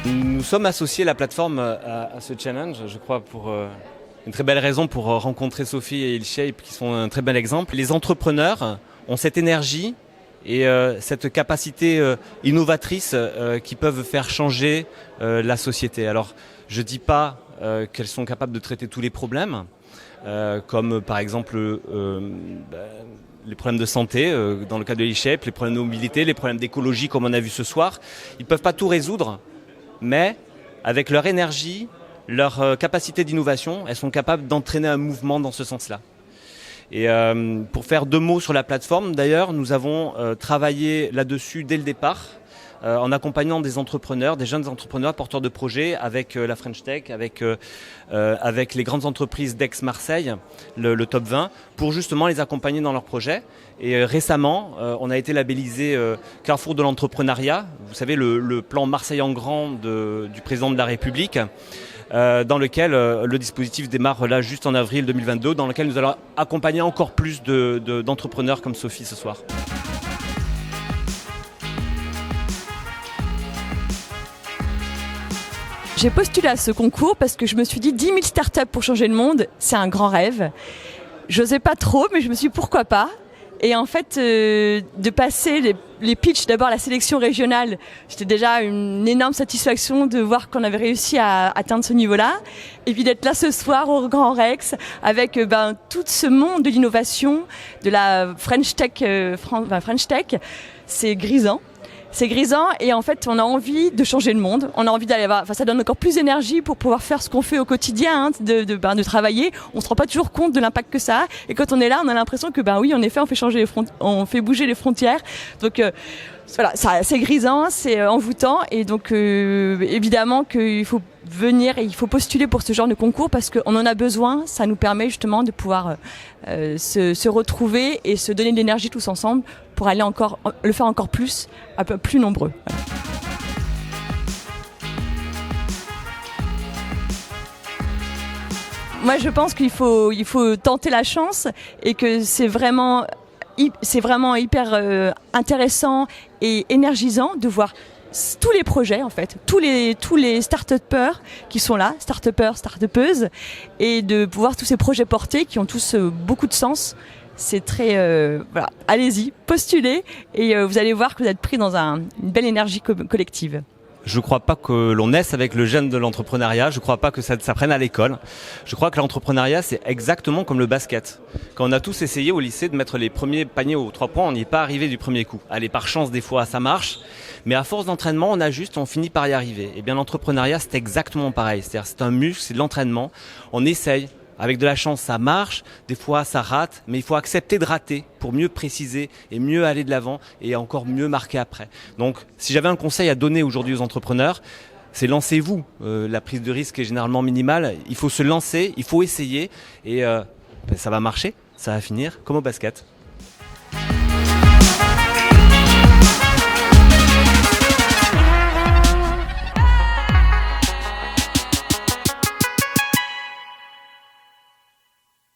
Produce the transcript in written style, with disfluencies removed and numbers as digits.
Nous sommes associés la plateforme à ce challenge, je crois, pour une très belle raison pour rencontrer Sophie et IlShape, qui sont un très bel exemple. Les entrepreneurs ont cette énergie et cette capacité innovatrice qui peuvent faire changer la société. Alors, je ne dis pas qu'elles sont capables de traiter tous les problèmes, comme par exemple les problèmes de santé, dans le cas de IlShape, les problèmes de mobilité, les problèmes d'écologie, comme on a vu ce soir. Ils ne peuvent pas tout résoudre, mais avec leur énergie, leur capacité d'innovation, elles sont capables d'entraîner un mouvement dans ce sens-là. Et pour faire 2 mots sur la plateforme, d'ailleurs, nous avons travaillé là-dessus dès le départ, en accompagnant des entrepreneurs, des jeunes entrepreneurs porteurs de projets avec la French Tech, avec les grandes entreprises d'Aix-Marseille, le top 20, pour justement les accompagner dans leurs projets. Et récemment, on a été labellisé Carrefour de l'entrepreneuriat, vous savez, le plan Marseille en grand du président de la République, dans lequel le dispositif démarre là juste en avril 2022, dans lequel nous allons accompagner encore plus d'entrepreneurs comme Sophie ce soir. J'ai postulé à ce concours parce que je me suis dit 10 000 startups pour changer le monde, c'est un grand rêve. J'osais pas trop, mais je me suis dit pourquoi pas. Et en fait, de passer les pitchs, d'abord la sélection régionale, c'était déjà une énorme satisfaction de voir qu'on avait réussi à atteindre ce niveau-là. Et puis d'être là ce soir au Grand Rex avec tout ce monde de l'innovation, de la French Tech, c'est grisant. C'est grisant et en fait on a envie de changer le monde, on a envie d'aller voir, ça donne encore plus d'énergie pour pouvoir faire ce qu'on fait au quotidien, de travailler. On se rend pas toujours compte de l'impact que ça a et quand on est là on a l'impression que oui en effet on fait bouger les frontières. Donc voilà, c'est grisant, c'est envoûtant et donc évidemment qu'il faut venir et il faut postuler pour ce genre de concours parce qu'on en a besoin, ça nous permet justement de pouvoir se retrouver et se donner de l'énergie tous ensemble pour aller le faire encore plus, un peu plus nombreux. Moi je pense qu'il faut tenter la chance et que c'est vraiment hyper intéressant et énergisant de voir tous les projets en fait, tous les start-upers qui sont là, start-upers, start-upeuses, et de pouvoir tous ces projets portés qui ont tous beaucoup de sens. C'est très voilà, allez-y, postulez et vous allez voir que vous êtes pris dans une belle énergie collective. Je ne crois pas que l'on naisse avec le gène de l'entrepreneuriat, je ne crois pas que ça s'apprenne à l'école. Je crois que l'entrepreneuriat, c'est exactement comme le basket. Quand on a tous essayé au lycée de mettre les premiers paniers aux 3 points, on n'y est pas arrivé du premier coup. Allez, par chance, des fois, ça marche. Mais à force d'entraînement, on finit par y arriver. Et bien, l'entrepreneuriat, c'est exactement pareil. C'est-à-dire, c'est un muscle, c'est de l'entraînement. On essaye. Avec de la chance, ça marche, des fois ça rate, mais il faut accepter de rater pour mieux préciser et mieux aller de l'avant et encore mieux marquer après. Donc, si j'avais un conseil à donner aujourd'hui aux entrepreneurs, c'est lancez-vous. La prise de risque est généralement minimale. Il faut se lancer, il faut essayer et ça va marcher, ça va finir comme au basket.